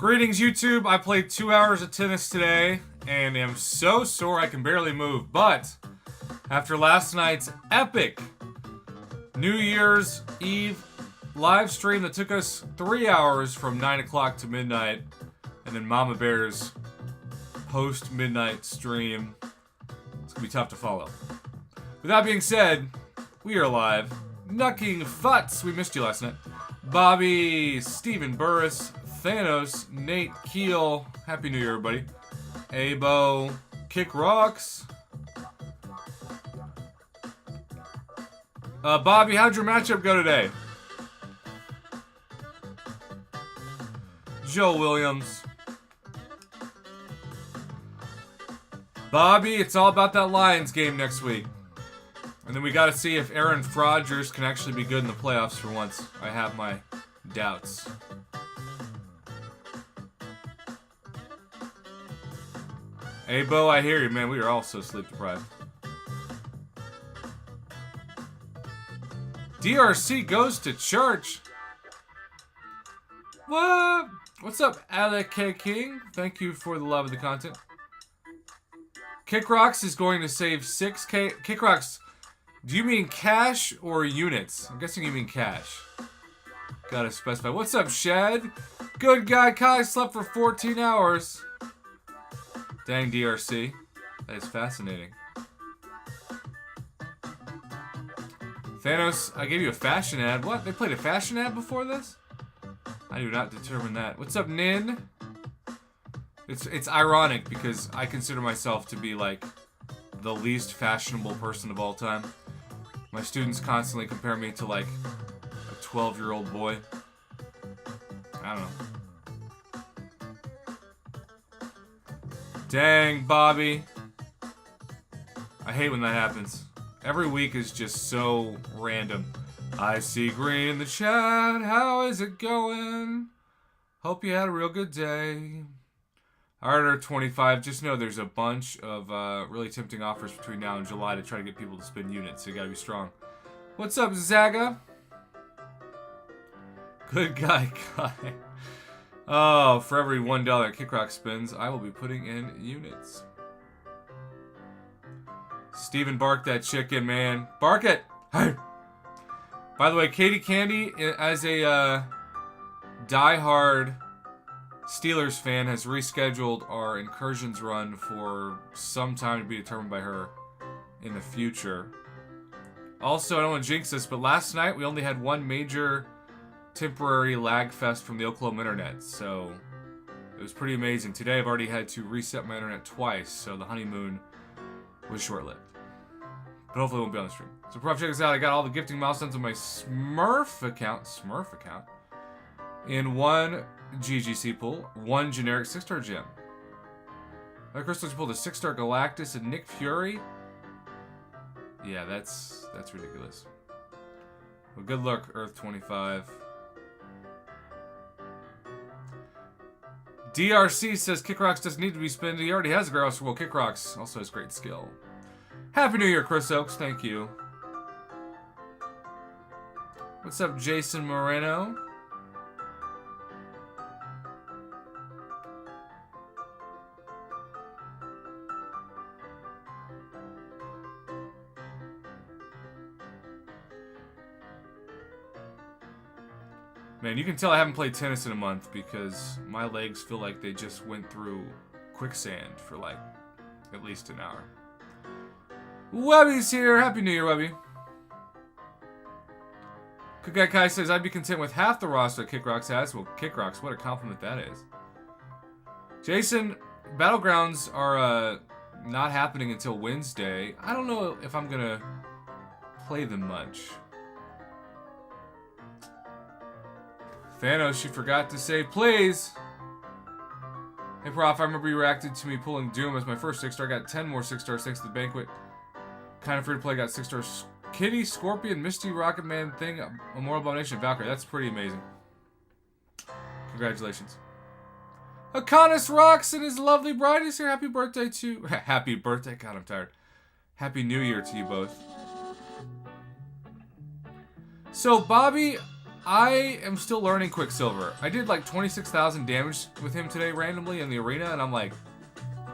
Greetings, YouTube. I played 2 hours of tennis today and am so sore I can barely move. But after last night's epic New Year's Eve live stream that took us 3 hours from 9 o'clock to midnight, and then Mama Bear's post-midnight stream, it's gonna be tough to follow. With that being said, we are live. Knucking Futz, we missed you last night. Bobby, Steven Burris, Thanos, Nate Keel, Happy New Year, everybody. Abo, Kick Rocks. Bobby, how'd your matchup go today? Joe Williams. Bobby, it's all about that Lions game next week. And then we gotta see if Aaron Rodgers can actually be good in the playoffs for once. I have my doubts. Hey, Bo, I hear you, man. We are all so sleep deprived. DRC goes to church. What? What's up, Alec K. King? Thank you for the love of the content. Kickrocks is going to save 6K. Kickrocks, do you mean cash or units? I'm guessing you mean cash. Gotta specify. What's up, Shad? Good guy Kai slept for 14 hours. Dang, DRC. That is fascinating. Thanos, I gave you a fashion ad. What? They played a fashion ad before this? I do not determine that. What's up, Nin? It's ironic because I consider myself to be like the least fashionable person of all time. My students constantly compare me to like a 12-year-old boy. I don't know. Dang, Bobby. I hate when that happens. Every week is just so random. I see green in the chat. How is it going? Hope you had a real good day. Alright, 25. Just know there's a bunch of really tempting offers between now and July to try to get people to spend units, so you gotta be strong. What's up, Zaga? Good guy, Kai. Oh, for every $1 Kickrock spins, I will be putting in units. Steven, bark that chicken, man. Bark it! Hey! By the way, Katie Candy, as a die-hard Steelers fan, has rescheduled our incursions run for some time to be determined by her in the future. Also, I don't want to jinx this, but last night we only had one major temporary lag fest from the Oklahoma internet, so it was pretty amazing. Today I've already had to reset my internet twice, so the honeymoon was short-lived. But hopefully it won't be on the stream. So Prof, check this out. I got all the gifting milestones on my Smurf account, in one GGC pool, one generic 6-star gem. My crystals pulled a 6-star Galactus and Nick Fury. Yeah, that's ridiculous. Well, good luck, Earth 25. DRC says Kickrocks doesn't need to be spent. He already has a Grouse World. Kickrocks also has great skill. Happy New Year, Chris Oaks. Thank you. What's up, Jason Moreno? Man, you can tell I haven't played tennis in a month because my legs feel like they just went through quicksand for like at least an hour. Webby's here. Happy New Year, Webby. Good guy Kai says, I'd be content with half the roster Kickrocks has. Well, Kickrocks, what a compliment that is. Jason, Battlegrounds are not happening until Wednesday. I don't know if I'm going to play them much. Thanos, you forgot to say please. Hey, Prof, I remember you reacted to me pulling Doom as my first 6-star. I got 10 more 6-stars thanks to the banquet. Kind of free to play, got 6 stars. Kitty, Scorpion, Misty, Rocket Man, Thing, Immortal Abomination, Valkyrie. That's pretty amazing. Congratulations. Akonis Rocks and his lovely bride is here. Happy birthday to... Happy birthday. God, I'm tired. Happy New Year to you both. So, Bobby, I am still learning Quicksilver. I did like 26,000 damage with him today randomly in the arena, and I'm like,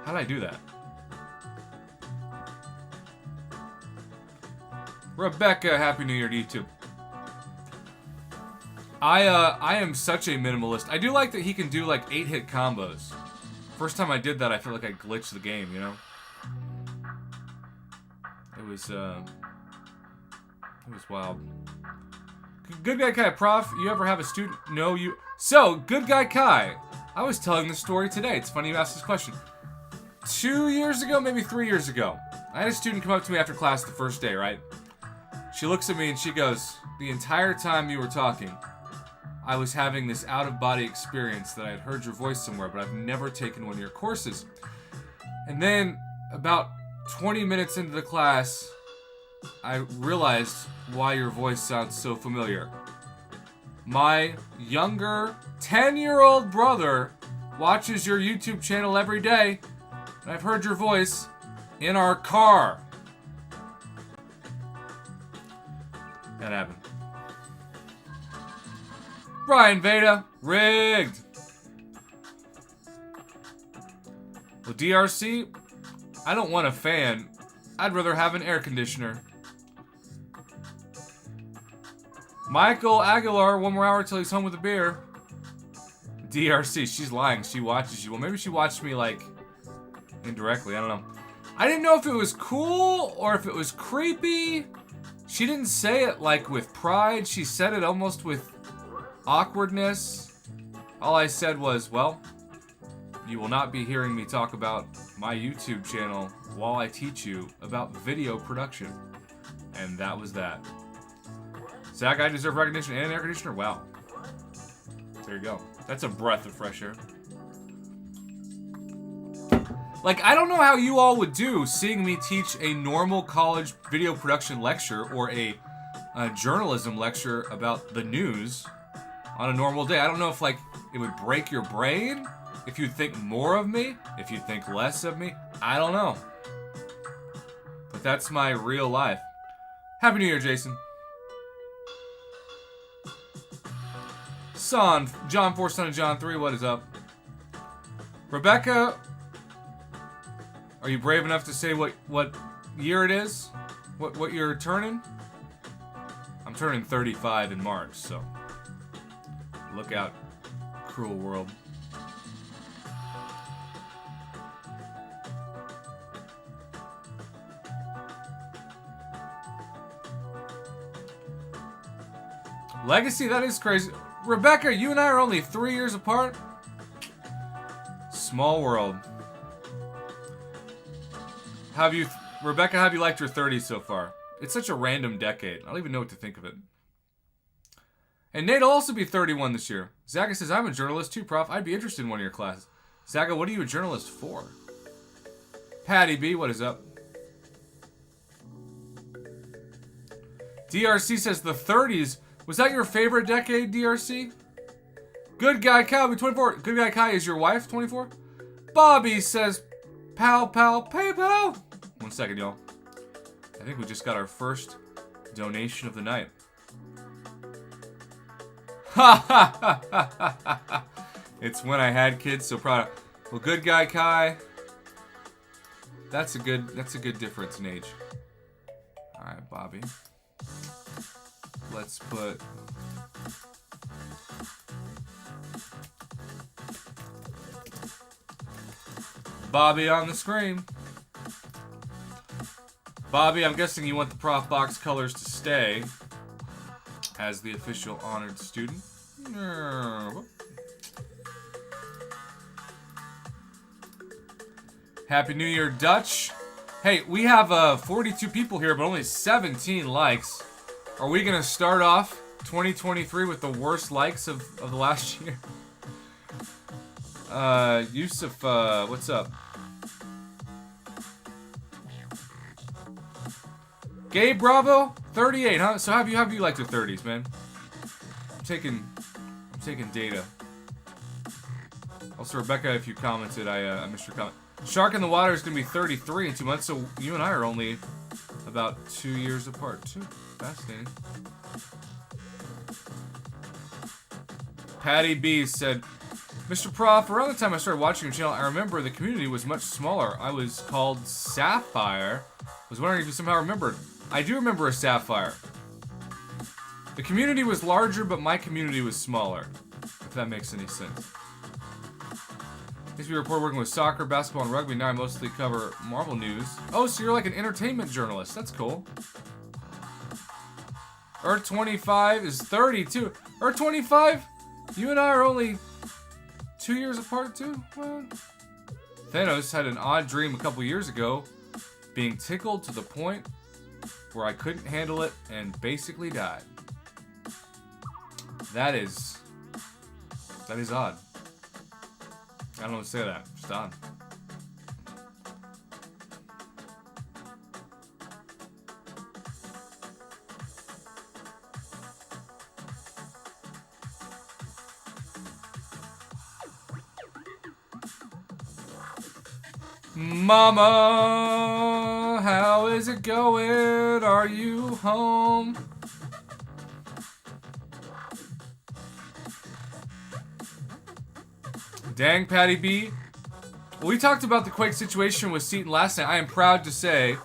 how did I do that? Rebecca, Happy New Year to you too. I am such a minimalist. I do like that he can do like 8-hit combos. First time I did that, I feel like I glitched the game, you know? It was wild. Good Guy Kai, Prof, you ever have a student? No, you... So, Good Guy Kai, I was telling this story today. It's funny you asked this question. 2 years ago, maybe 3 years ago, I had a student come up to me after class the first day, right? She looks at me and she goes, the entire time you were talking, I was having this out-of-body experience that I had heard your voice somewhere, but I've never taken one of your courses. And then, about 20 minutes into the class, I realized why your voice sounds so familiar. My younger 10-year-old brother watches your YouTube channel every day, and I've heard your voice in our car. That happened. Brian Veda, rigged. Well, DRC, I don't want a fan. I'd rather have an air conditioner. Michael Aguilar, 1 more hour till he's home with a beer. DRC, she's lying. She watches you. Well, maybe she watched me, like, indirectly. I don't know. I didn't know if it was cool or if it was creepy. She didn't say it, like, with pride. She said it almost with awkwardness. All I said was, well, you will not be hearing me talk about my YouTube channel while I teach you about video production. And that was that. Zach, I deserve recognition and an air conditioner? Wow. There you go. That's a breath of fresh air. Like, I don't know how you all would do seeing me teach a normal college video production lecture or a journalism lecture about the news on a normal day. I don't know if, like, it would break your brain, if you'd think more of me, if you'd think less of me. I don't know. But that's my real life. Happy New Year, Jason. Son, John 4, son of John 3, what is up? Rebecca, are you brave enough to say what year it is? What you're turning? I'm turning 35 in March, so look out, cruel world. Legacy, that is crazy. Rebecca, you and I are only 3 years apart. Small world. Rebecca, have you liked your 30s so far? It's such a random decade. I don't even know what to think of it. And Nate will also be 31 this year. Zaga says, I'm a journalist too, Prof. I'd be interested in one of your classes. Zaga, what are you a journalist for? Patty B, what is up? DRC says the 30s. Was that your favorite decade, DRC? Good Guy Kai, 24. Good Guy Kai, is your wife 24? Bobby says, pal, pay pal. 1 second, y'all. I think we just got our first donation of the night. Ha ha ha ha ha ha. It's when I had kids, so proud of. Well, Good Guy Kai. That's a good difference in age. Alright, Bobby. Let's put Bobby on the screen. Bobby, I'm guessing you want the Prof Box colors to stay as the official honored student. Happy New Year, Dutch. Hey, we have 42 people here, but only 17 likes. Are we gonna start off 2023 with the worst likes of the last year? Yusuf, what's up? Gabe Bravo, 38, huh? So have you liked your 30s, man? I'm taking data. Also, Rebecca, if you commented, I missed your comment. Shark in the Water is gonna be 33 in 2 months, so you and I are only about 2 years apart too. Fascinating. Patty B said, Mr. Prof, around the time I started watching your channel, I remember the community was much smaller. I was called Sapphire. I was wondering if you somehow remembered. I do remember a Sapphire. The community was larger, but my community was smaller. If that makes any sense. Used to be a reporter working with soccer, basketball, and rugby. Now I mostly cover Marvel news. Oh, so you're like an entertainment journalist. That's cool. Earth25 is 32. Earth25? You and I are only 2 years apart, too? Well, Thanos had an odd dream a couple years ago, being tickled to the point where I couldn't handle it and basically died. That is odd. I don't know what to say to that. Just odd. Mama, how is it going? Are you home? Dang, Patty B. Well, we talked about the Quake situation with Seaton last night. I am proud to say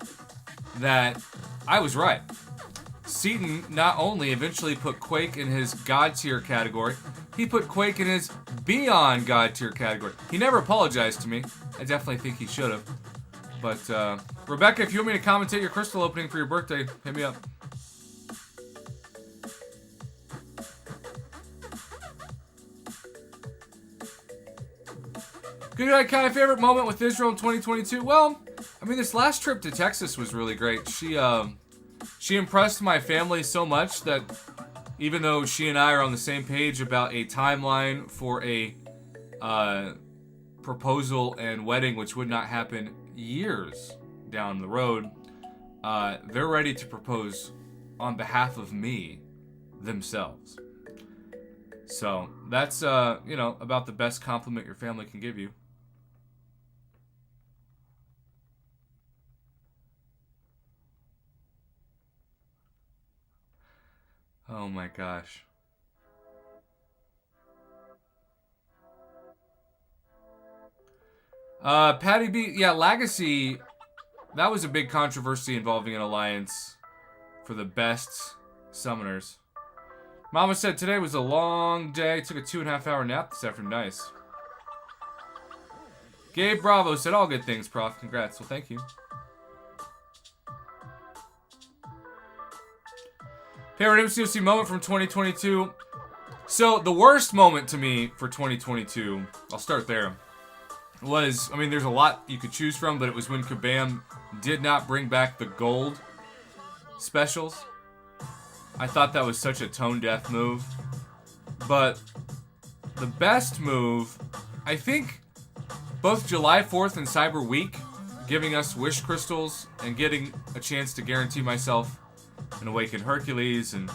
that I was right. Seaton not only eventually put Quake in his God tier category, he put Quake in his beyond God tier category. He never apologized to me. I definitely think he should have. But, Rebecca, if you want me to commentate your crystal opening for your birthday, hit me up. Good night, Kai. Favorite moment with Israel in 2022? Well, I mean, this last trip to Texas was really great. She impressed my family so much that even though she and I are on the same page about a timeline for a proposal and wedding, which would not happen years down the road, they're ready to propose on behalf of me themselves. So that's, about the best compliment your family can give you. Oh my gosh. Patty B, yeah, Legacy, that was a big controversy involving an alliance for the best summoners. Mama said today was a long day. Took a 2.5 hour nap this afternoon. Nice. Gabe Bravo said all good things, Prof. Congrats. Well, thank you. Favorite MCOC moment from 2022. So the worst moment to me for 2022, I'll start there, was, I mean, there's a lot you could choose from, but it was when Kabam did not bring back the gold specials. I thought that was such a tone-deaf move. But the best move, I think, both July 4th and Cyber Week, giving us wish crystals and getting a chance to guarantee myself an Awakened Hercules and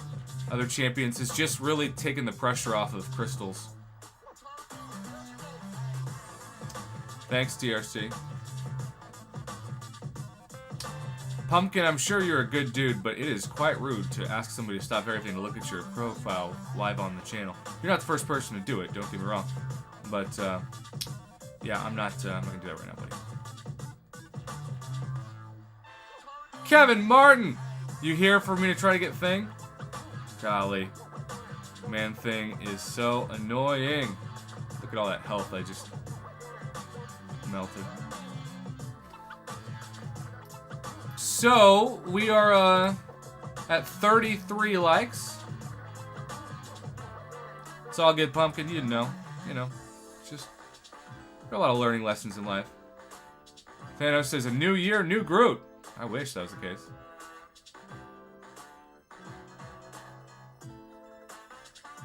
other champions, has just really taken the pressure off of crystals. Thanks, DRC. Pumpkin, I'm sure you're a good dude, but it is quite rude to ask somebody to stop everything to look at your profile live on the channel. You're not the first person to do it, don't get me wrong. But, yeah, I'm not gonna do that right now, buddy. Kevin Martin! You here for me to try to get Thing? Golly. Man, Thing is so annoying. Look at all that health I just melted. So, we are at 33 likes. It's all good, Pumpkin. You didn't know. You know, it's just a lot of learning lessons in life. Thanos says, a new year, new Groot. I wish that was the case.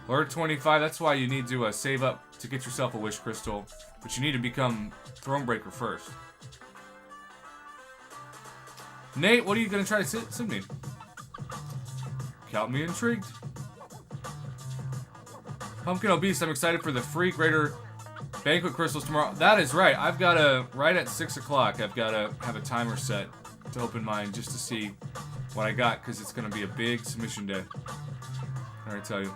Lord 25, that's why you need to save up to get yourself a wish crystal. But you need to become Thronebreaker first. Nate, what are you going to try to send me? Count me intrigued. Pumpkin Obese, I'm excited for the free Greater Banquet Crystals tomorrow. That is right. I've got to, right at 6 o'clock, I've got to have a timer set to open mine just to see what I got, because it's going to be a big submission day. I already tell you.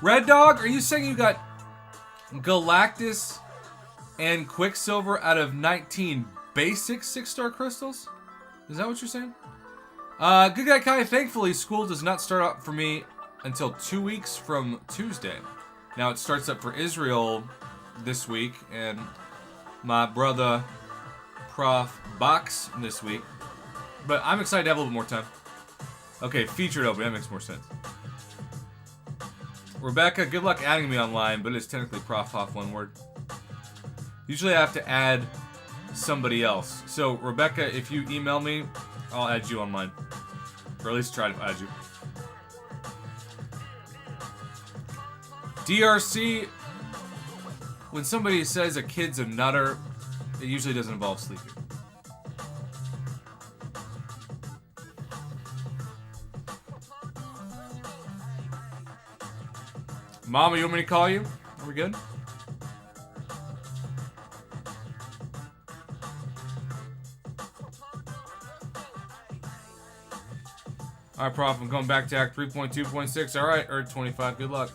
Red Dog, are you saying you got Galactus and Quicksilver out of 19 basic 6-star crystals? Is that what you're saying? Good Guy Kai, thankfully, school does not start up for me until 2 weeks from Tuesday. Now, it starts up for Israel this week, and my brother, Prof. Box, this week. But I'm excited to have a little more time. Okay, featured open, that makes more sense. Rebecca, good luck adding me online, but it's technically Prof. Hoff, one word. Usually I have to add somebody else. So, Rebecca, if you email me, I'll add you online. Or at least try to add you. DRC, when somebody says a kid's a nutter, it usually doesn't involve sleeping. Mama, you want me to call you? Are we good? Alright, Prof, I'm going back to Act 3.2.6. Alright, Earth 25, good luck.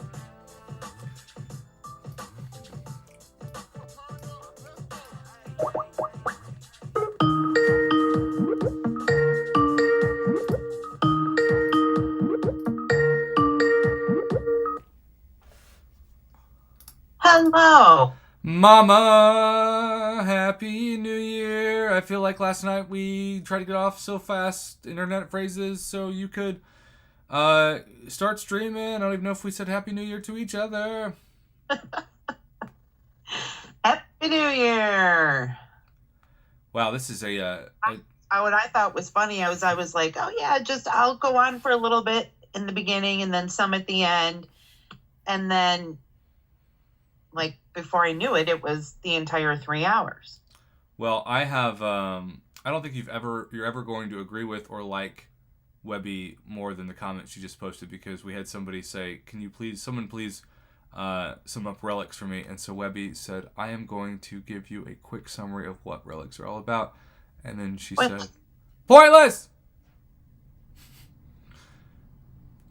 Hello. Mama, Happy New Year. I feel like last night we tried to get off so fast, internet phrases, so you could start streaming. I don't even know if we said Happy New Year to each other. Happy New Year. Wow, this is what I thought was funny, I was like, oh yeah, I'll go on for a little bit in the beginning and then some at the end. And then, like, before I knew it, it was the entire 3 hours. Well, I have, I don't think you're ever going to agree with or like Webby more than the comment she just posted, because we had somebody say, someone please sum up Relics for me. And so Webby said, I am going to give you a quick summary of what Relics are all about. And then she said, pointless!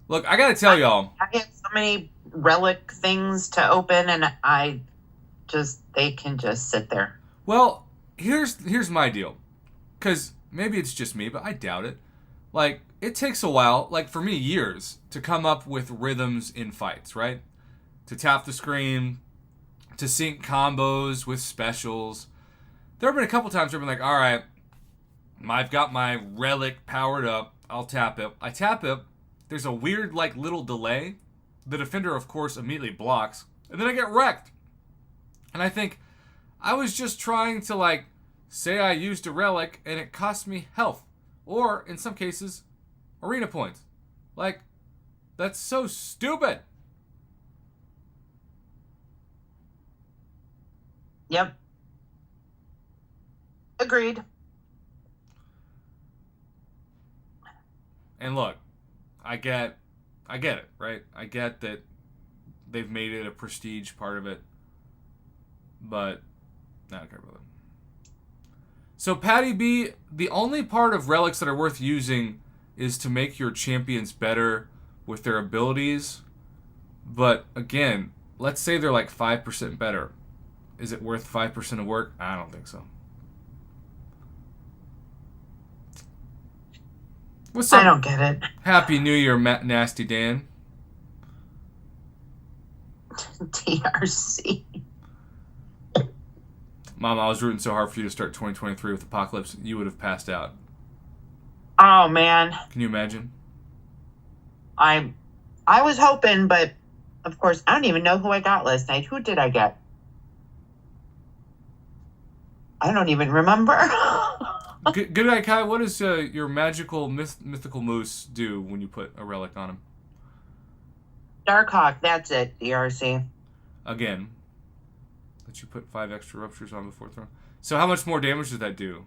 Look, I gotta tell y'all. I have so many Relic things to open, and they can just sit there. Well, here's my deal. Because maybe it's just me, but I doubt it. Like, it takes a while, like for me, years, to come up with rhythms in fights, right? To tap the screen, to sync combos with specials. There have been a couple times where I've been like, alright, I've got my Relic powered up, I'll tap it. I tap it, there's a weird, like, little delay. The defender, of course, immediately blocks, and then I get wrecked. And I think, I was just trying to, like, say I used a Relic, and it cost me health. Or, in some cases, arena points. Like, that's so stupid. Yep. Agreed. And look, I get it, right? I get that they've made it a prestige part of it. But, I don't care about it. So, Patty B, the only part of Relics that are worth using is to make your champions better with their abilities. But, again, let's say they're like 5% better. Is it worth 5% of work? I don't think so. What's up? I don't get it. Happy New Year, Nasty Dan. DRC. Mom, I was rooting so hard for you to start 2023 with Apocalypse. You would have passed out. Oh, man. Can you imagine? I was hoping, but, of course, I don't even know who I got last night. Who did I get? I don't even remember. Good Guy Kai, what does your magical mythical moose do when you put a relic on him? Darkhawk, that's it, DRC. Again, that you put 5 extra ruptures on before throwing. So how much more damage does that do?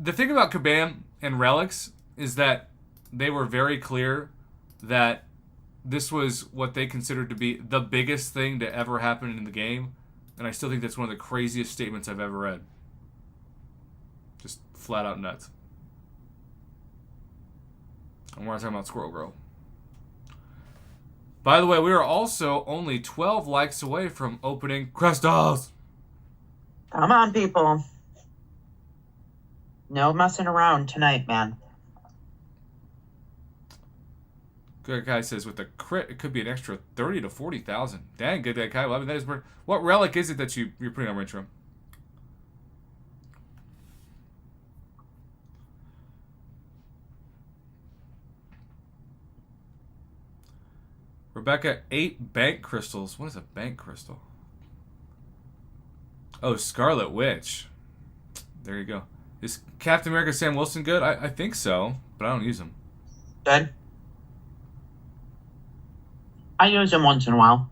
The thing about Kabam and Relics is that they were very clear that this was what they considered to be the biggest thing to ever happen in the game, and I still think that's one of the craziest statements I've ever read. Just flat out nuts. And we're not talking about Squirrel Girl. By the way, we are also only 12 likes away from opening crystals. Come on, people. No messing around tonight, man. Good guy says with a crit, it could be an extra 30 to 40,000. Dang, good guy. Well, I mean, that is what relic is it that you're putting on Rintrum? Rebecca, 8 bank crystals. What is a bank crystal? Oh, Scarlet Witch. There you go. Is Captain America Sam Wilson good? I think so, but I don't use him. Good. I use him once in a while.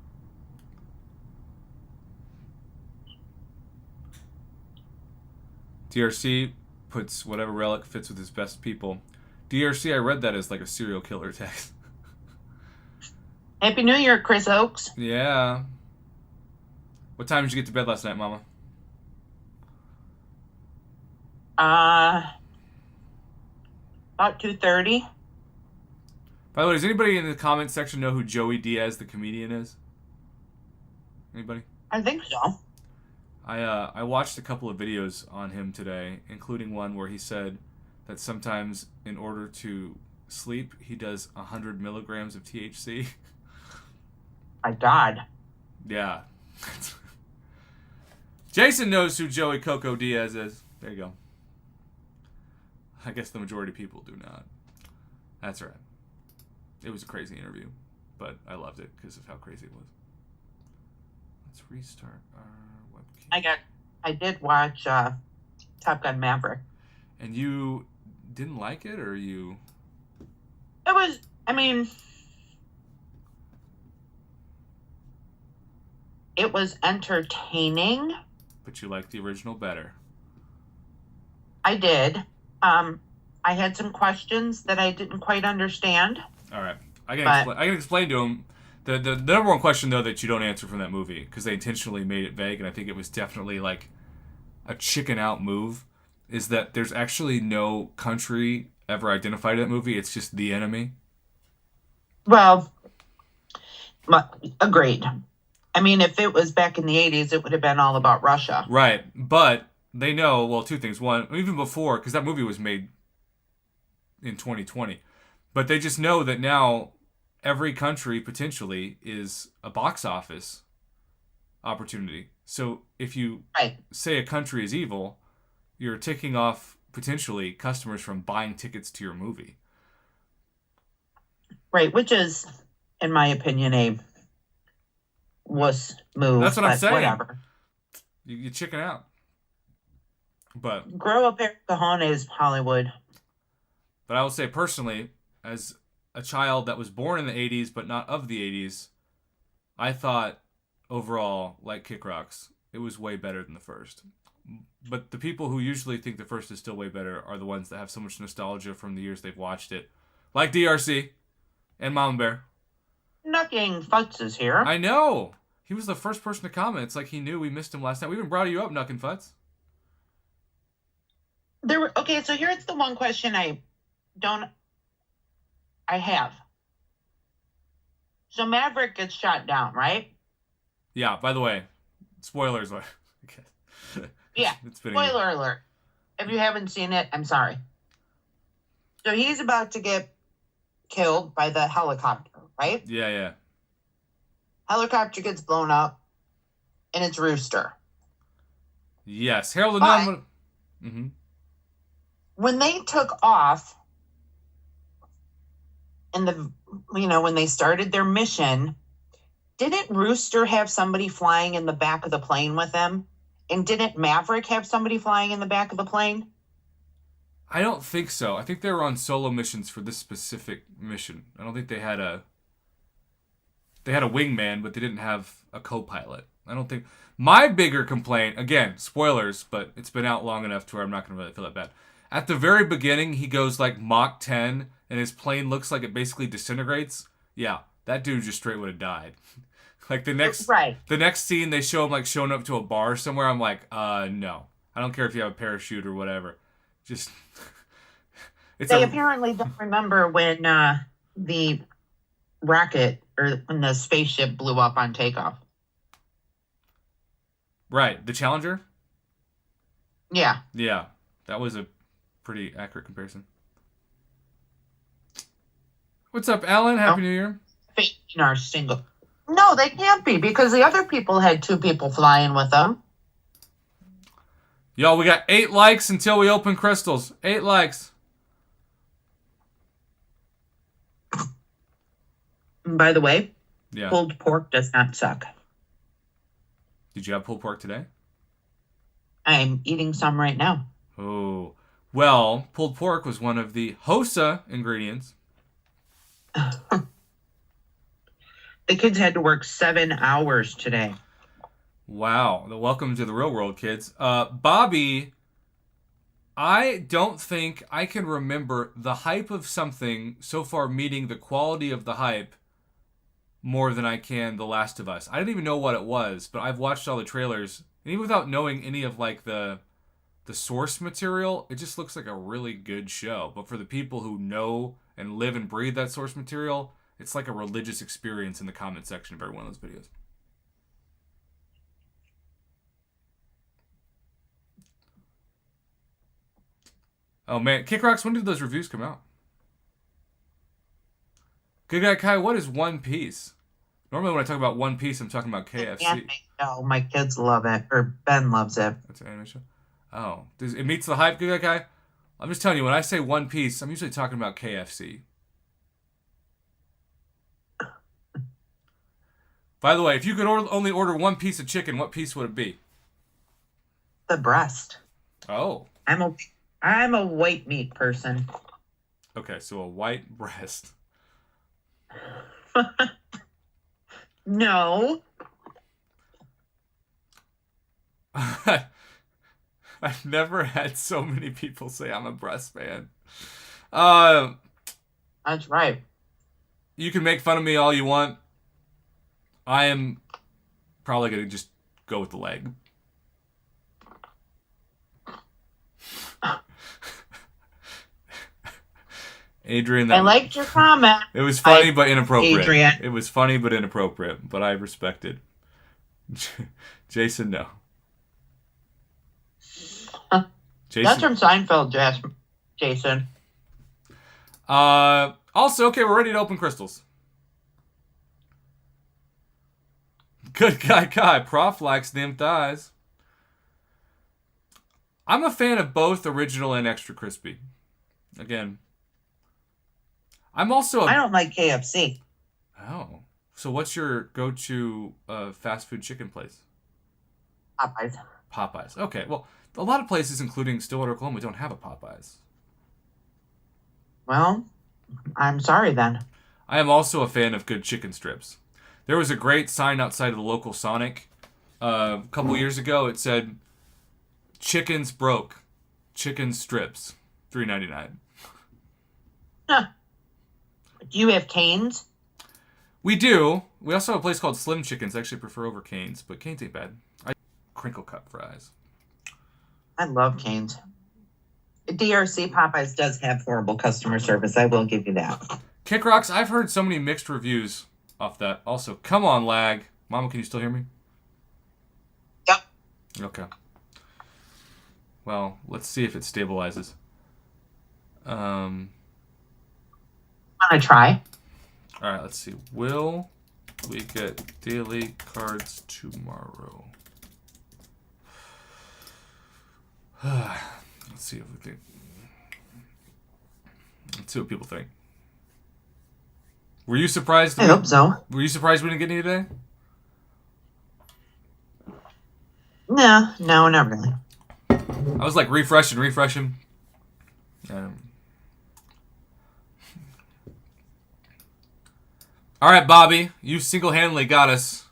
DRC puts whatever relic fits with his best people. DRC, I read that as like a serial killer text. Happy New Year, Chris Oakes. Yeah. What time did you get to bed last night, Mama? About 2:30. By the way, does anybody in the comment section know who Joey Diaz, the comedian, is? Anybody? I think so. I watched a couple of videos on him today, including one where he said that sometimes in order to sleep, he does 100 milligrams of THC. My God. Yeah. Jason knows who Joey Coco Diaz is. There you go. I guess the majority of people do not. That's right. It was a crazy interview, but I loved it because of how crazy it was. Let's restart our webcam. I did watch Top Gun Maverick. And you didn't like it, or you? It was, I mean, it was entertaining. But you liked the original better. I did. I had some questions that I didn't quite understand. All right, I can explain to him. The number one question though that you don't answer from that movie, because they intentionally made it vague, and I think it was definitely like a chicken out move, is that there's actually no country ever identified in that movie. It's just the enemy. Well, agreed. I mean, if it was back in the 80s, it would have been all about Russia. Right, but they know, well, two things. One, even before, because that movie was made in 2020, but they just know that now every country potentially is a box office opportunity. So if you say a country is evil, you're ticking off potentially customers from buying tickets to your movie. Right, which is, in my opinion, a wuss move. That's what I'm saying. Whatever. You chicken out. But grow up at cojones, Hollywood. But I will say personally, as a child that was born in the 80s but not of the 80s, I thought overall, like Kick Rocks, it was way better than the first. But the people who usually think the first is still way better are the ones that have so much nostalgia from the years they've watched it. Like DRC and Mama Bear. Knucking Futz is here. I know. He was the first person to comment. It's like he knew we missed him last night. We even brought you up, Knucking Futz. Okay, so here's the one question I have. So Maverick gets shot down, right? Yeah, by the way, spoilers. Yeah, spoiler alert. If you haven't seen it, I'm sorry. So he's about to get killed by the helicopter, right? Yeah. Helicopter gets blown up, and it's Rooster. Yes, Harold and Mm-hmm. When they took off, and when they started their mission, didn't Rooster have somebody flying in the back of the plane with him? And didn't Maverick have somebody flying in the back of the plane? I don't think so. I think they were on solo missions for this specific mission. I don't think they had a wingman, but they didn't have a co-pilot. I don't think. My bigger complaint, again, spoilers, but it's been out long enough to where I'm not going to really feel that bad. At the very beginning, he goes like Mach 10, and his plane looks like it basically disintegrates. Yeah, that dude just straight would have died. Like the next scene, they show him like showing up to a bar somewhere. I'm like, no. I don't care if you have a parachute or whatever. Just it's They apparently don't remember when the rocket or when the spaceship blew up on takeoff. Right, the Challenger. Yeah. Yeah, that was a pretty accurate comparison. What's up, Alan? Happy New Year. In our single. No, they can't be because the other people had 2 people flying with them. Y'all, we got 8 likes until we open crystals. 8 likes. And by the way, yeah, pulled pork does not suck. Did you have pulled pork today? I'm eating some right now. Oh, well, pulled pork was one of the HOSA ingredients. The kids had to work 7 hours today. Wow. Welcome to the real world, kids. Bobby, I don't think I can remember the hype of something so far meeting the quality of the hype more than I can The Last of Us. I didn't even know what it was, but I've watched all the trailers, and even without knowing any of like the source material, it just looks like a really good show. But for the people who know and live and breathe that source material, it's like a religious experience in the comment section of every one of those videos. Oh man, Kick Rocks, when did those reviews come out? Good Guy Kai, what is One Piece? Normally when I talk about One Piece, I'm talking about KFC. Oh, my kids love it. Or Ben loves it. That's an anime show? Oh. It meets the hype, Good Guy Kai? I'm just telling you, when I say One Piece, I'm usually talking about KFC. By the way, if you could only order one piece of chicken, what piece would it be? The breast. Oh. I'm a white meat person. Okay, so a white breast. No. I've never had so many people say I'm a breast fan. That's right. You can make fun of me all you want. I am probably going to just go with the leg. Adrian, I liked your comment. It was funny but inappropriate. Adrian. It was funny but inappropriate, but I respect it. Jason, no. Jason. That's from Seinfeld, Jason. Also, okay, we're ready to open crystals. Good Guy Kai. Prof likes them thighs. I'm a fan of both original and extra crispy. Again. I'm also I don't like KFC. Oh. So what's your go-to fast food chicken place? Popeyes. Popeyes. Okay, well, a lot of places, including Stillwater, Oklahoma, don't have a Popeyes. Well, I'm sorry then. I am also a fan of good chicken strips. There was a great sign outside of the local Sonic a couple years ago. It said, "Chickens broke, chicken strips, $3.99." Huh. Do you have Cane's? We do. We also have a place called Slim Chickens. I actually prefer over Cane's, but Cane's ain't bad. I crinkle cut fries. I love Cane's. DRC Popeyes does have horrible customer service. I will give you that. Kick Rocks, I've heard so many mixed reviews off that. Also, come on, lag. Mama, can you still hear me? Yep. Okay. Well, let's see if it stabilizes. Want to try? All right, let's see. Will we get daily cards tomorrow? Let's see if we think. Let's see what people think. Were you surprised? I hope so. Were you surprised we didn't get any today? No, not really. I was like refreshing. All right, Bobby, you single-handedly got us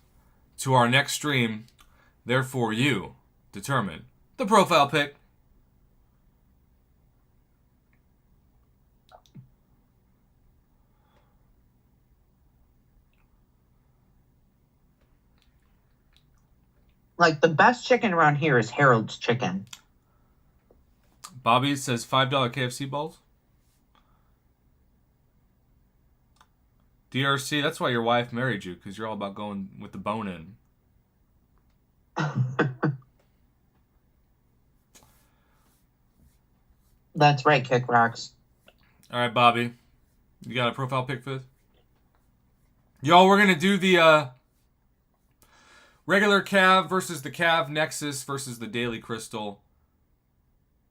to our next stream. Therefore, you determine the profile pic. Like, the best chicken around here is Harold's Chicken. Bobby says $5 KFC balls. DRC, that's why your wife married you, because you're all about going with the bone in. That's right, Kick Rocks. All right, Bobby. You got a profile pic for this? Y'all, we're going to do the regular Cav versus the Cav Nexus versus the Daily Crystal.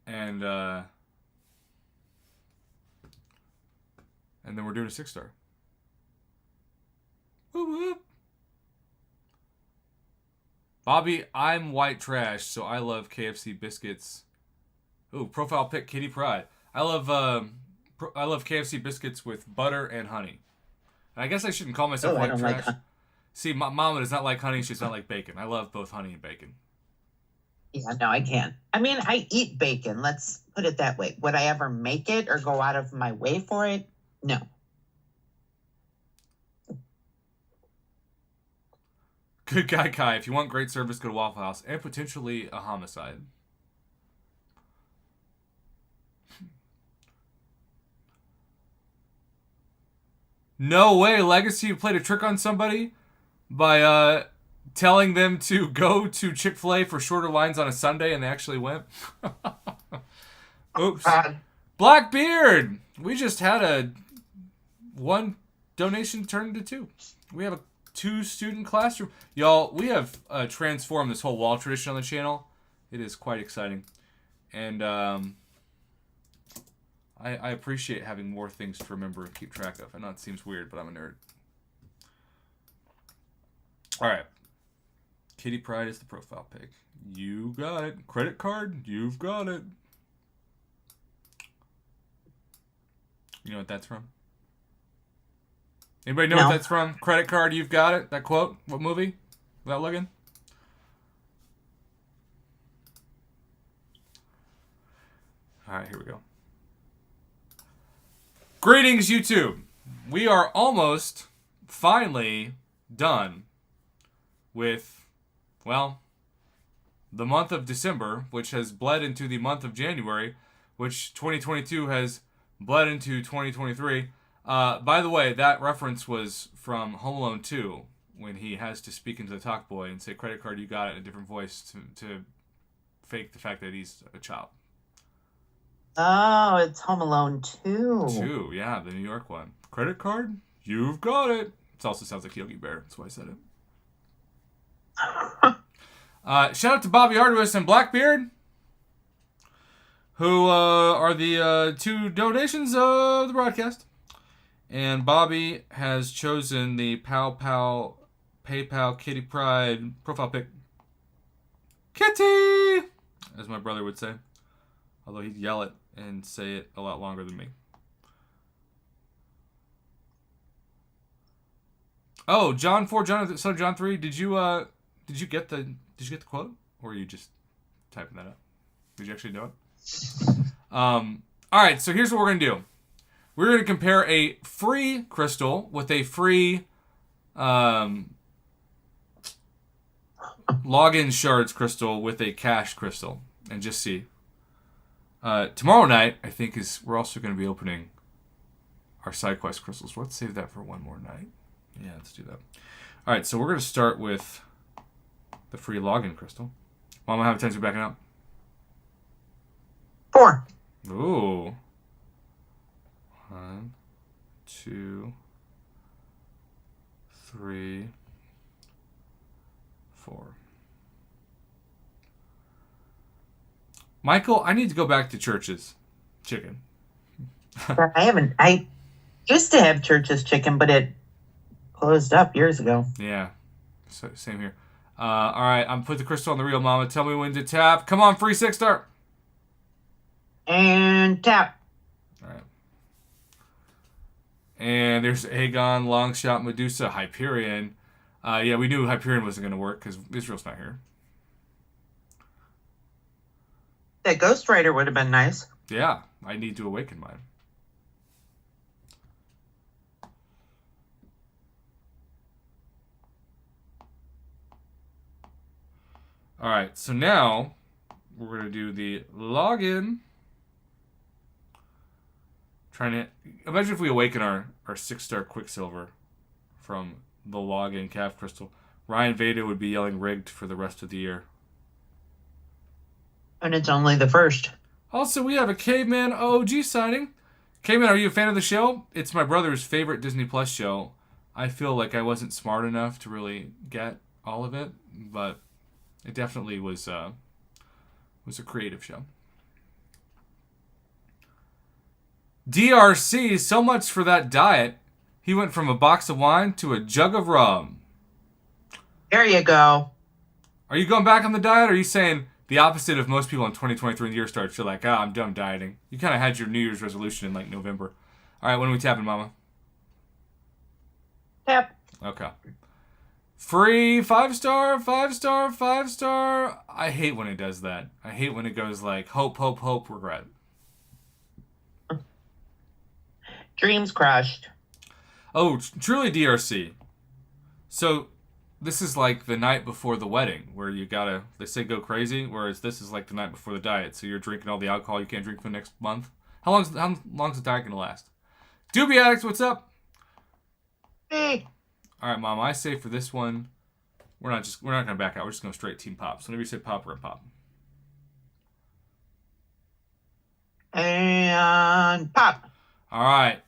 And then we're doing a 6-star. Whoop, whoop. Bobby, I'm white trash, so I love KFC biscuits. Ooh, profile pic, Kitty Pride. I love KFC biscuits with butter and honey. And I guess I shouldn't call myself white trash. See, my mama does not like honey. She does not like bacon. I love both honey and bacon. Yeah, no, I can't. I mean, I eat bacon. Let's put it that way. Would I ever make it or go out of my way for it? No. Good guy, Kai. If you want great service, go to Waffle House and potentially a homicide. No way, Legacy, you played a trick on somebody by telling them to go to Chick-fil-A for shorter lines on a Sunday, and they actually went. Oops. Blackbeard! We just had one donation turned into 2. We have a 2-student classroom. Y'all, we have transformed this whole wall tradition on the channel. It is quite exciting. And I appreciate having more things to remember and keep track of. I know it seems weird, but I'm a nerd. Alright. Kitty Pride is the profile pic. You got it. Credit card? You've got it. You know what that's from? Anybody know what that's from? Credit card, you've got it? That quote? What movie? Without looking? Alright, here we go. Greetings, YouTube. We are almost, finally, done with, well, the month of December, which has bled into the month of January, which 2022 has bled into 2023. By the way, that reference was from Home Alone 2, when he has to speak into the talk boy and say, credit card, you got it, in a different voice to fake the fact that he's a child. Oh, it's Home Alone 2. 2, yeah, the New York one. Credit card? You've got it. It also sounds like Yogi Bear. That's why I said it. Shout out to Bobby Arduous and Blackbeard, who are the 2 donations of the broadcast. And Bobby has chosen the PayPal Kitty Pride profile pic. Kitty! As my brother would say. Although he'd yell it and say it a lot longer than me. Oh, John 4, son of John 3. Did you get the quote, or were you just typing that up? Did you actually know it? All right, so here's what we're gonna do. We're gonna compare a free crystal with a free login shards crystal with a cash crystal, and just see. Tomorrow night, I think, we're also going to be opening our side quest crystals. Let's save that for one more night. Yeah, let's do that. All right, so we're going to start with the free login crystal. Mama, how many times are we backing up? 4. Ooh. 1, 2, 3, 4. Michael, I need to go back to Church's Chicken. I used to have Church's Chicken, but it closed up years ago. Yeah. So, same here. All right, I'm put the crystal on the reel, Mama. Tell me when to tap. Come on, free 6-star. And tap. All right. And there's Aegon, Longshot, Medusa, Hyperion. Yeah, we knew Hyperion wasn't going to work because Israel's not here. That Ghost Rider would have been nice. Yeah, I need to awaken mine. All right, so now we're going to do the login Trying to imagine if we awaken our 6-star Quicksilver from the login calf crystal. Ryan Veda would be yelling rigged for the rest of the year. And it's only the first. Also, we have a Caveman OG signing. Caveman, are you a fan of the show? It's my brother's favorite Disney Plus show. I feel like I wasn't smart enough to really get all of it, but it definitely was a creative show. DRC, so much for that diet. He went from a box of wine to a jug of rum. There you go. Are you going back on the diet, or are you saying the opposite of most people in 2023 when the year starts? You're like, I'm done dieting. You kind of had your New Year's resolution in like November. All right, when are we tapping, Mama? Tap. Okay. Free 5-star, 5-star, 5-star. I hate when it does that. I hate when it goes like hope, hope, hope, regret. Dreams crushed. Oh, truly DRC. So this is like the night before the wedding where you gotta, they say go crazy, whereas this is like the night before the diet. So you're drinking all the alcohol you can't drink for the next month. How long's the diet gonna last? Doobie Addicts, what's up? Hey. All right, Mom. I say for this one, we're not gonna back out. We're just gonna straight team pop. So whenever you say pop, we're gonna pop. And pop. All right.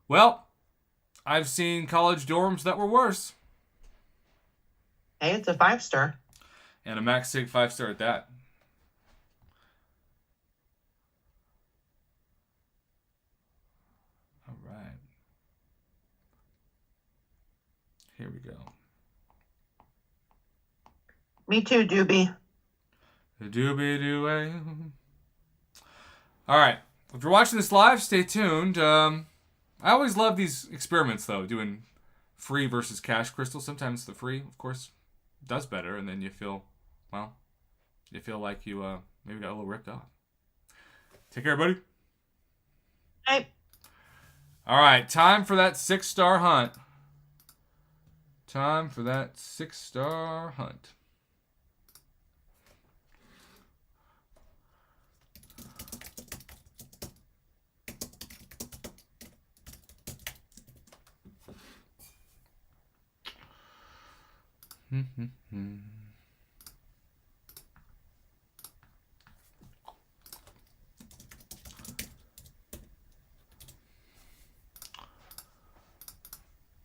Well, I've seen college dorms that were worse. Hey, it's a 5-star. And a Max Sig 5-star at that. All right. Here we go. Me too, Doobie. Doobie-doo-ay. All right. If you're watching this live, stay tuned. I always love these experiments, though, doing free versus cash crystals. Sometimes the free, of course, does better, and then you feel, well, you feel like you maybe got a little ripped off. Take care, buddy. Hey. All right, time for that 6-star hunt. Time for that 6-star hunt.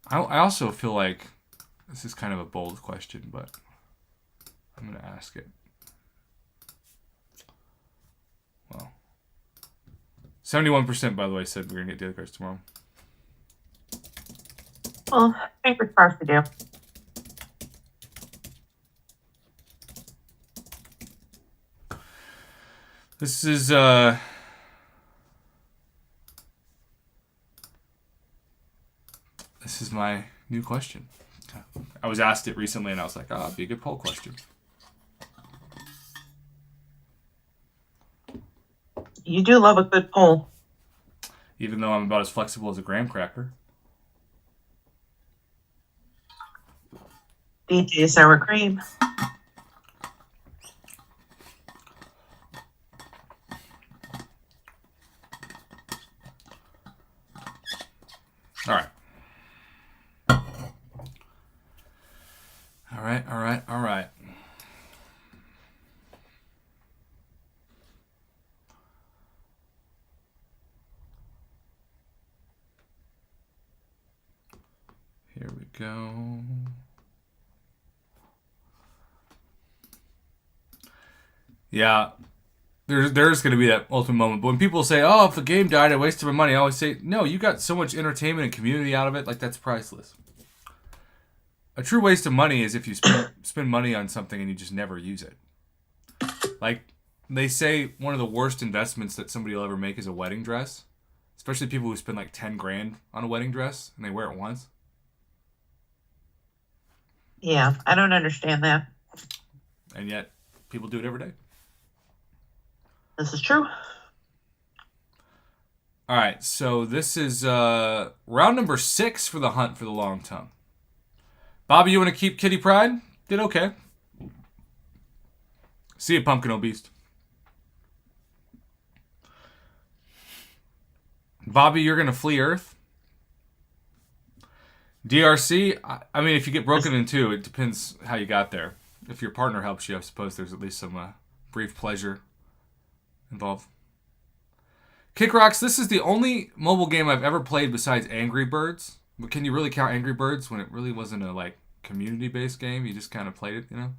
I also feel like this is kind of a bold question, but I'm going to ask it. Well, 71%, by the way, said we're going to get daily cards tomorrow. Well, fingers crossed to do. This is my new question. I was asked it recently, and I was like, it'd be a good poll question. You do love a good poll. Even though I'm about as flexible as a graham cracker. DJ sour cream. All right. All right. Here we go. Yeah. There's going to be that ultimate moment. But when people say, oh, if the game died, I wasted my money, I always say, no, you got so much entertainment and community out of it. Like, that's priceless. A true waste of money is if you spend money on something and you just never use it. Like, they say one of the worst investments that somebody will ever make is a wedding dress. Especially people who spend like 10 grand on a wedding dress and they wear it once. Yeah, I don't understand that. And yet, people do it every day. This is true. All right, so this is round number 6 for the hunt for the long tongue. Bobby, you want to keep Kitty Pride? Did okay. See you, Pumpkin Beast. Bobby, you're gonna flee Earth. DRC. I mean, if you get broken in two, it depends how you got there. If your partner helps you, I suppose there's at least some brief pleasure involved. Kick Rocks. This is the only mobile game I've ever played besides Angry Birds. But can you really count Angry Birds when it really wasn't a like community-based game? You just kind of played it, you know.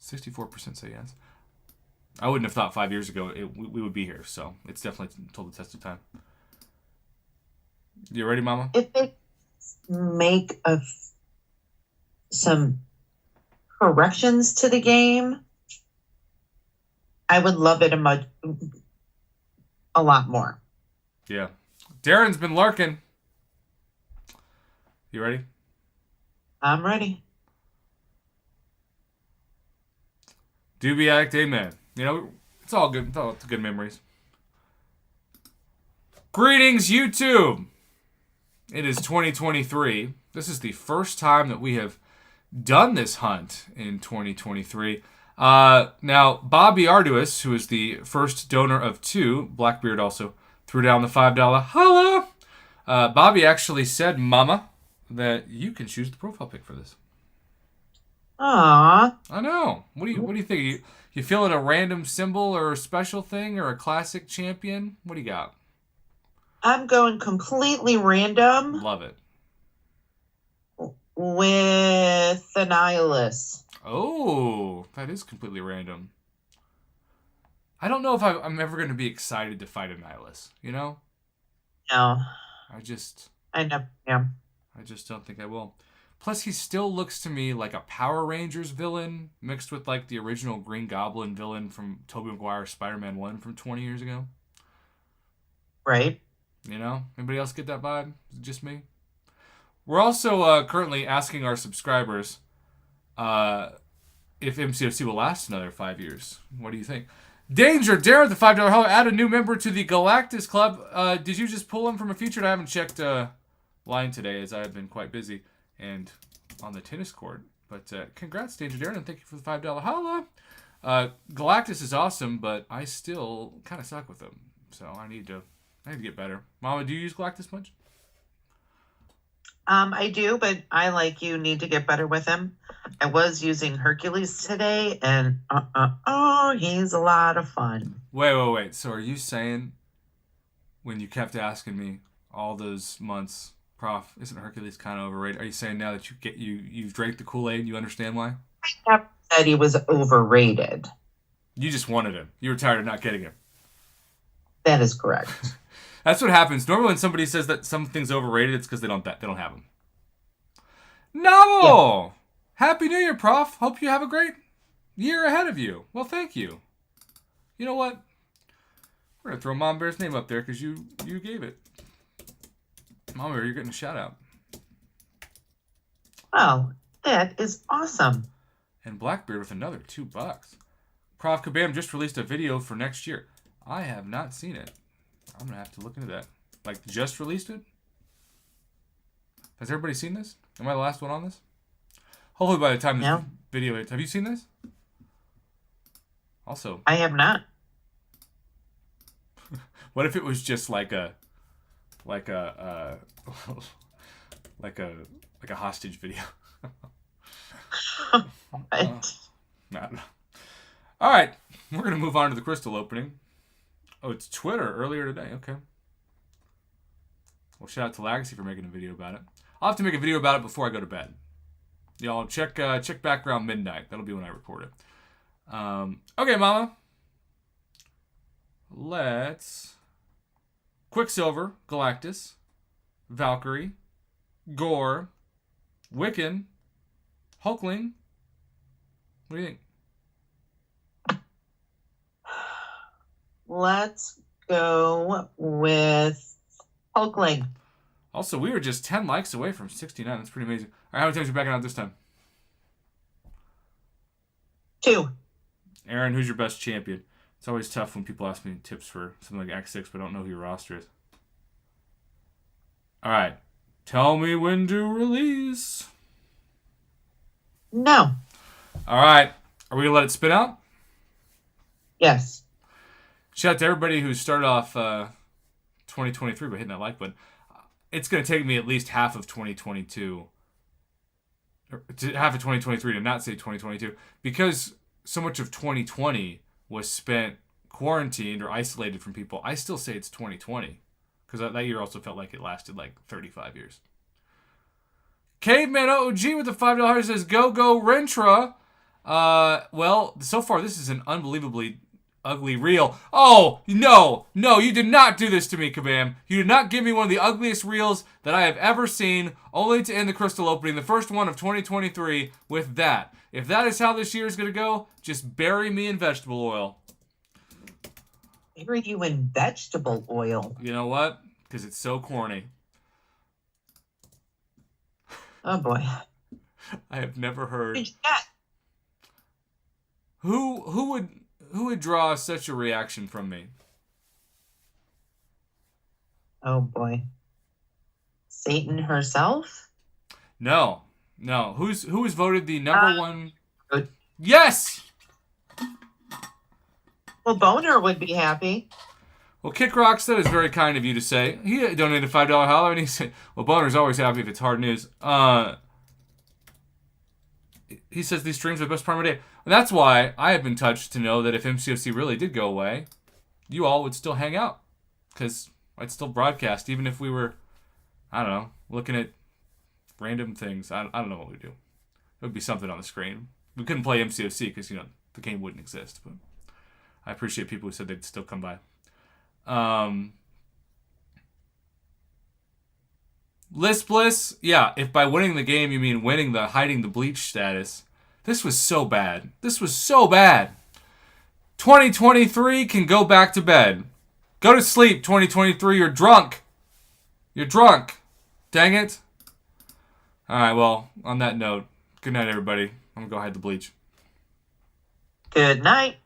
64% say yes. I wouldn't have thought 5 years ago we would be here, so it's definitely told the test of time. You ready, Mama? If they make some corrections to the game, I would love it a lot more. Yeah. Darren's been lurking. You ready? I'm ready. Doobie Addict, amen. You know, it's all good. It's all good memories. Greetings, YouTube. It is 2023. This is the first time that we have done this hunt in 2023. Now, Bobby Arduous, who is the first donor of 2, Blackbeard also threw down the $5 holla. Bobby actually said, Mama, that you can choose the profile pic for this. Aww. I know. What do you think? You feeling a random symbol or a special thing or a classic champion? What do you got? I'm going completely random. Love it. With the Nihilus. Oh, that is completely random. I don't know if I'm ever going to be excited to fight a Nihilus, you know? No. I never am. I just don't think I will. Plus, he still looks to me like a Power Rangers villain mixed with like the original Green Goblin villain from Tobey Maguire's Spider-Man 1 from 20 years ago. Right. You know? Anybody else get that vibe? Is it just me? We're also currently asking our subscribers if MCOC will last another 5 years. What do you think? Danger, Darren, the $5 hello. Add a new member to the Galactus Club. Did you just pull him from a featured? I haven't checked line today as I have been quite busy and on the tennis court. But congrats, Danger Darren, and thank you for the $5 holla. Galactus is awesome, but I still kind of suck with him. So I need to get better. Mama, do you use Galactus much? I do, but I, like you, need to get better with him. I was using Hercules today, and he's a lot of fun. Wait. So are you saying when you kept asking me all those months, Prof, isn't Hercules kind of overrated? Are you saying now that you've drank the Kool-Aid and you understand why? I never said he was overrated. You just wanted him. You were tired of not getting him. That is correct. That's what happens. Normally when somebody says that something's overrated, it's because they don't have them. Novel! Yeah. Happy New Year, Prof. Hope you have a great year ahead of you. Well, thank you. You know what? We're going to throw Mom Bear's name up there because you gave it. Mom Bear, you're getting a shout out. Oh, that is awesome. And Blackbeard with another $2. Prof Kabam just released a video for next year. I have not seen it. I'm going to have to look into that. Like, just released it? Has everybody seen this? Am I the last one on this? Hopefully by the time this video hits. Have you seen this? Also. I have not. What if it was just like a hostage video? What? No. All right. We're going to move on to the crystal opening. Oh, it's Twitter earlier today. Okay. Well, shout out to Legacy for making a video about it. I'll have to make a video about it before I go to bed. Y'all check back around midnight. That'll be when I report it. Okay, Mama. Let's Quicksilver, Galactus, Valkyrie, Gore, Wiccan, Hulkling. What do you think? Let's go with Hulkling. Also, we were just 10 likes away from 69. That's pretty amazing. All right, how many times are you backing out this time? 2. Aaron, who's your best champion? It's always tough when people ask me tips for something like Act 6, but I don't know who your roster is. All right. Tell me when to release. No. All right. Are we going to let it spin out? Yes. Shout out to everybody who started off 2023 by hitting that like button. It's going to take me at least half of 2022, half of 2023 to not say 2022, because so much of 2020 was spent quarantined or isolated from people. I still say it's 2020, because that year also felt like it lasted like 35 years. Caveman OG with the $5 says, go Rentra. Well, so far this is an unbelievably ugly reel. Oh, no, you did not do this to me, Kabam. You did not give me one of the ugliest reels that I have ever seen, only to end the crystal opening, the first one of 2023, with that. If that is how this year is going to go, just bury me in vegetable oil. Bury you in vegetable oil? You know what? Because it's so corny. Oh, boy. I have never heard... Yeah. Who would draw such a reaction from me? Oh boy. Satan herself? No. Who was voted the number one? Good. Yes. Well, Boner would be happy. Well, Kick Rocks, that is very kind of you to say. He donated a $5 holler, and he said, "Well, Boner's always happy if it's hard news." He says these streams are the best part of my day. And that's why I have been touched to know that if MCOC really did go away, you all would still hang out. Because I'd still broadcast, even if we were, I don't know, looking at random things. I don't know what we'd do. It would be something on the screen. We couldn't play MCOC because, the game wouldn't exist. But I appreciate people who said they'd still come by. Listless, yeah, if by winning the game you mean winning the hiding the bleach status, this was so bad. 2023 can go back to bed. Go to sleep, 2023. You're drunk. Dang it. Alright, well, on that note, good night, everybody. I'm going to go hide the bleach. Good night.